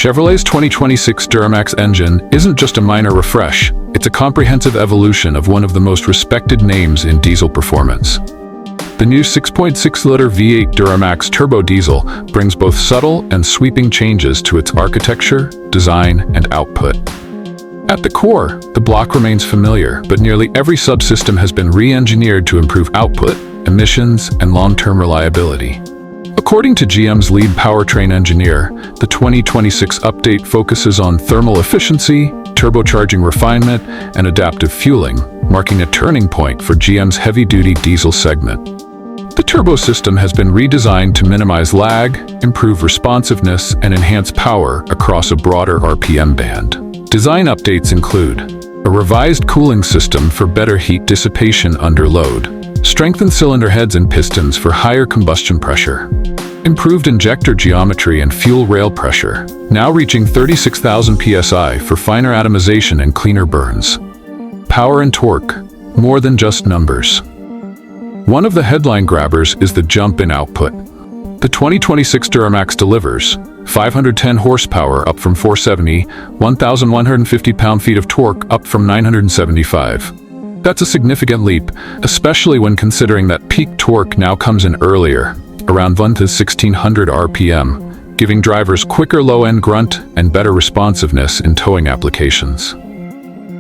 Chevrolet's 2026 Duramax engine isn't just a minor refresh, it's a comprehensive evolution of one of the most respected names in diesel performance. The new 6.6-liter V8 Duramax turbo diesel brings both subtle and sweeping changes to its architecture, design, and output. At the core, the block remains familiar, but nearly every subsystem has been re-engineered to improve output, emissions, and long-term reliability. According to GM's lead powertrain engineer, the 2026 update focuses on thermal efficiency, turbocharging refinement, and adaptive fueling, marking a turning point for GM's heavy-duty diesel segment. The turbo system has been redesigned to minimize lag, improve responsiveness, and enhance power across a broader RPM band. Design updates include a revised cooling system for better heat dissipation under load, strengthened cylinder heads and pistons for higher combustion pressure, improved injector geometry and fuel rail pressure, now reaching 36,000 psi for finer atomization and cleaner burns. Power and torque, more than just numbers. One of the headline grabbers is the jump in output. The 2026 Duramax delivers 510 horsepower up from 470, 1,150 pound-feet of torque up from 975. That's a significant leap, especially when considering that peak torque now comes in earlier, around 1 to 1600 RPM, giving drivers quicker low-end grunt and better responsiveness in towing applications.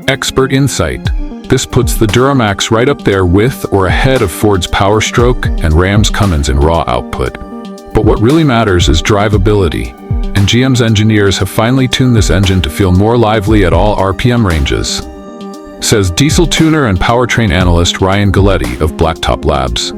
Expert insight. This puts the Duramax right up there with or ahead of Ford's Power Stroke and Ram's Cummins in raw output. But what really matters is drivability, and GM's engineers have finely tuned this engine to feel more lively at all RPM ranges, says diesel tuner and powertrain analyst Ryan Galletti of Blacktop Labs.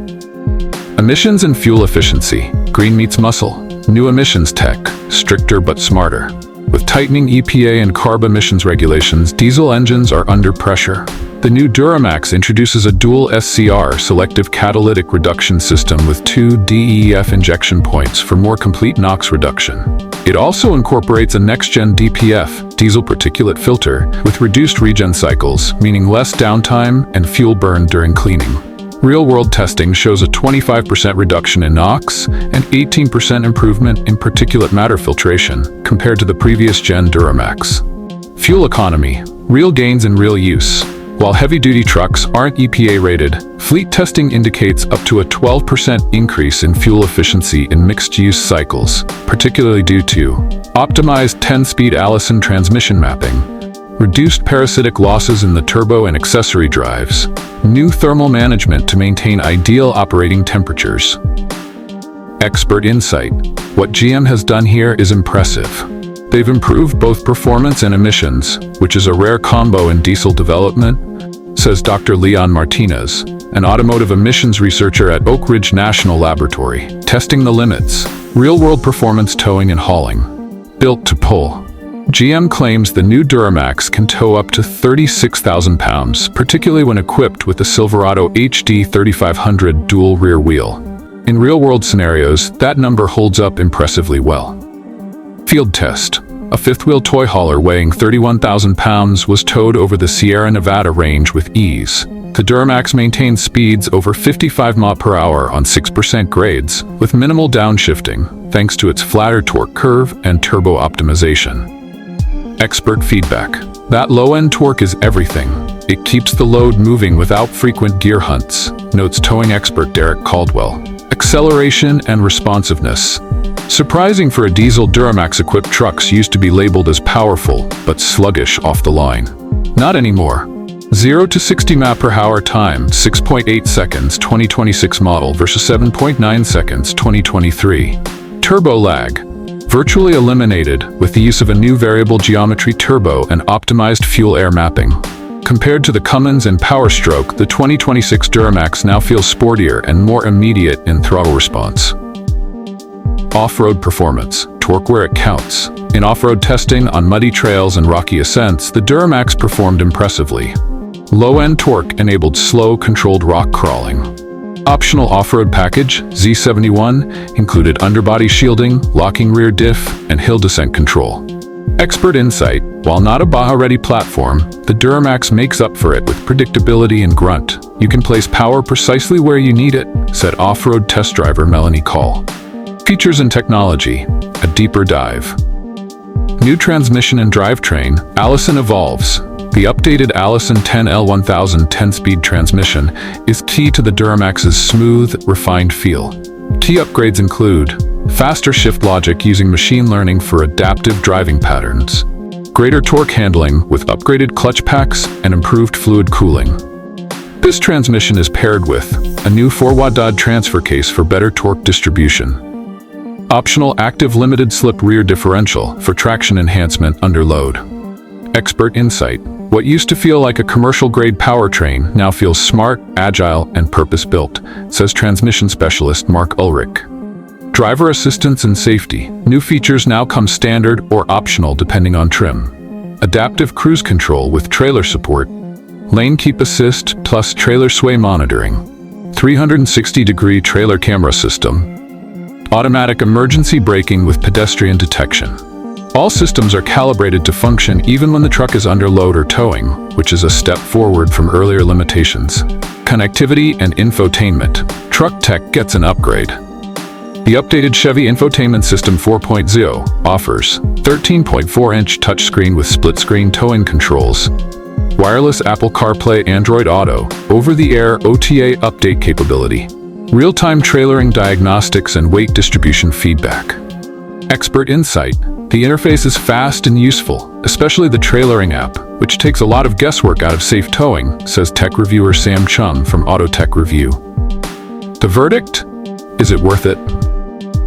Emissions and fuel efficiency. Green meets muscle. New emissions tech, stricter but smarter. With tightening EPA and CARB emissions regulations, diesel engines are under pressure. The new Duramax introduces a dual SCR selective catalytic reduction system with 2 DEF injection points for more complete NOx reduction. It also incorporates a next-gen DPF, diesel particulate filter, with reduced regen cycles, meaning less downtime and fuel burn during cleaning. Real-world testing shows a 25% reduction in NOx and 18% improvement in particulate matter filtration compared to the previous gen Duramax. Fuel economy. Real gains in real use. While heavy-duty trucks aren't EPA-rated, fleet testing indicates up to a 12% increase in fuel efficiency in mixed-use cycles, particularly due to optimized 10-speed Allison transmission mapping, reduced parasitic losses in the turbo and accessory drives, new thermal management to maintain ideal operating temperatures. Expert insight. What GM has done here is impressive. They've improved both performance and emissions, which is a rare combo in diesel development, says Dr. Leon Martinez, an automotive emissions researcher at Oak Ridge National Laboratory, testing the limits, real-world performance towing and hauling. Built to pull. GM claims the new Duramax can tow up to 36,000 pounds, particularly when equipped with the Silverado HD 3500 dual rear wheel. In real-world scenarios, that number holds up impressively well. Field test. A fifth-wheel toy hauler weighing 31,000 pounds was towed over the Sierra Nevada range with ease. The Duramax maintains speeds over 55 mph on 6% grades, with minimal downshifting, thanks to its flatter torque curve and turbo optimization. Expert feedback. That low-end torque is everything. It keeps the load moving without frequent gear hunts, notes towing expert Derek Caldwell. Acceleration and responsiveness. Surprising for a diesel, Duramax-equipped trucks used to be labeled as powerful, but sluggish off the line. Not anymore. 0 to 60 mph time, 6.8 seconds 2026 model versus 7.9 seconds 2023. Turbo lag. Virtually eliminated with the use of a new variable geometry turbo and optimized fuel-air mapping. Compared to the Cummins and Power Stroke, the 2026 Duramax now feels sportier and more immediate in throttle response. Off-road performance. Torque where it counts. In off-road testing on muddy trails and rocky ascents, the Duramax performed impressively. Low-end torque enabled slow, controlled rock crawling. Optional off-road package, Z71, included underbody shielding, locking rear diff, and hill descent control. Expert insight. While not a Baja-ready platform, the Duramax makes up for it with predictability and grunt. You can place power precisely where you need it, said off-road test driver Melanie Call. Features and technology. A deeper dive. New transmission and drivetrain. Allison evolves. The updated Allison 10L1000 10-speed transmission is key to the Duramax's smooth, refined feel. Key upgrades include faster shift logic using machine learning for adaptive driving patterns, greater torque handling with upgraded clutch packs and improved fluid cooling. This transmission is paired with a new 4-watt transfer case for better torque distribution, optional active limited slip rear differential for traction enhancement under load. Expert insight. What used to feel like a commercial-grade powertrain now feels smart, agile, and purpose-built, says transmission specialist Mark Ulrich. Driver assistance and safety. New features now come standard or optional depending on trim. Adaptive cruise control with trailer support, lane keep assist plus trailer sway monitoring, 360-degree trailer camera system, automatic emergency braking with pedestrian detection. All systems are calibrated to function even when the truck is under load or towing, which is a step forward from earlier limitations. Connectivity and infotainment. Truck tech gets an upgrade. The updated Chevy Infotainment System 4.0 offers 13.4-inch touchscreen with split-screen towing controls, wireless Apple CarPlay Android Auto, over-the-air OTA update capability, real-time trailering diagnostics and weight distribution feedback. Expert insight. The interface is fast and useful, especially the trailering app, which takes a lot of guesswork out of safe towing, says tech reviewer Sam Chum from Auto Tech Review. The verdict? Is it worth it?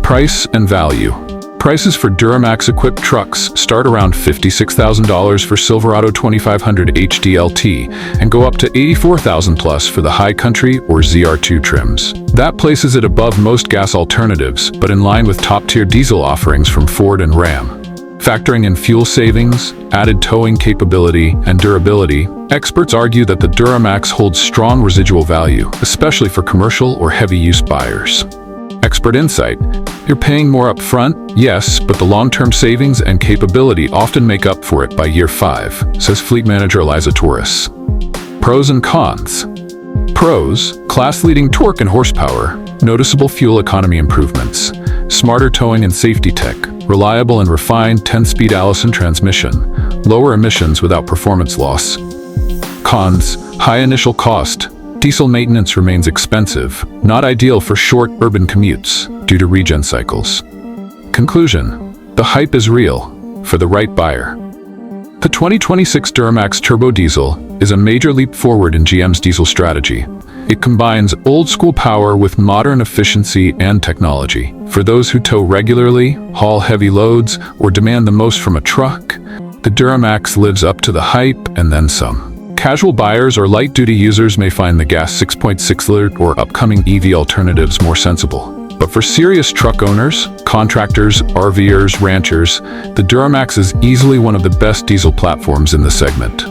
Price and value. Prices for Duramax-equipped trucks start around $56,000 for Silverado 2500 HD LT and go up to $84,000 plus for the High Country or ZR2 trims. That places it above most gas alternatives, but in line with top-tier diesel offerings from Ford and Ram. Factoring in fuel savings, added towing capability, and durability, experts argue that the Duramax holds strong residual value, especially for commercial or heavy-use buyers. Expert insight. You're paying more up front, yes, but the long-term savings and capability often make up for it by year 5, says fleet manager Eliza Torres. Pros and cons. Pros: class-leading torque and horsepower, noticeable fuel economy improvements, smarter towing and safety tech, reliable and refined 10-speed Allison transmission, lower emissions without performance loss. Cons: high initial cost. Diesel maintenance remains expensive, not ideal for short urban commutes due to regen cycles. Conclusion: the hype is real for the right buyer. The 2026 Duramax Turbo Diesel is a major leap forward in GM's diesel strategy. It combines old-school power with modern efficiency and technology. For those who tow regularly, haul heavy loads, or demand the most from a truck, the Duramax lives up to the hype and then some. Casual buyers or light-duty users may find the gas 6.6-liter or upcoming EV alternatives more sensible. But for serious truck owners, contractors, RVers, ranchers, the Duramax is easily one of the best diesel platforms in the segment.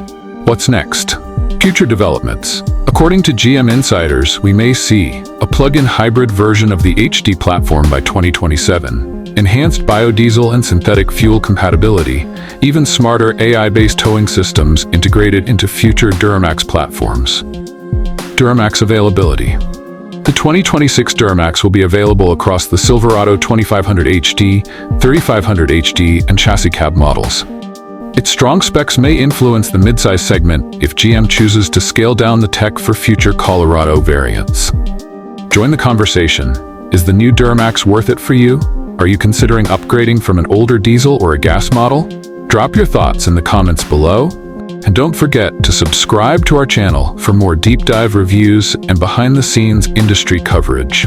What's next? Future developments. According to GM insiders, we may see a plug-in hybrid version of the HD platform by 2027, enhanced biodiesel and synthetic fuel compatibility, even smarter AI-based towing systems integrated into future Duramax platforms. Duramax availability. The 2026 Duramax will be available across the Silverado 2500 HD, 3500 HD, and chassis cab models. Its strong specs may influence the midsize segment if GM chooses to scale down the tech for future Colorado variants. Join the conversation. Is the new Duramax worth it for you? Are you considering upgrading from an older diesel or a gas model? Drop your thoughts in the comments below. And don't forget to subscribe to our channel for more deep dive reviews and behind-the-scenes industry coverage.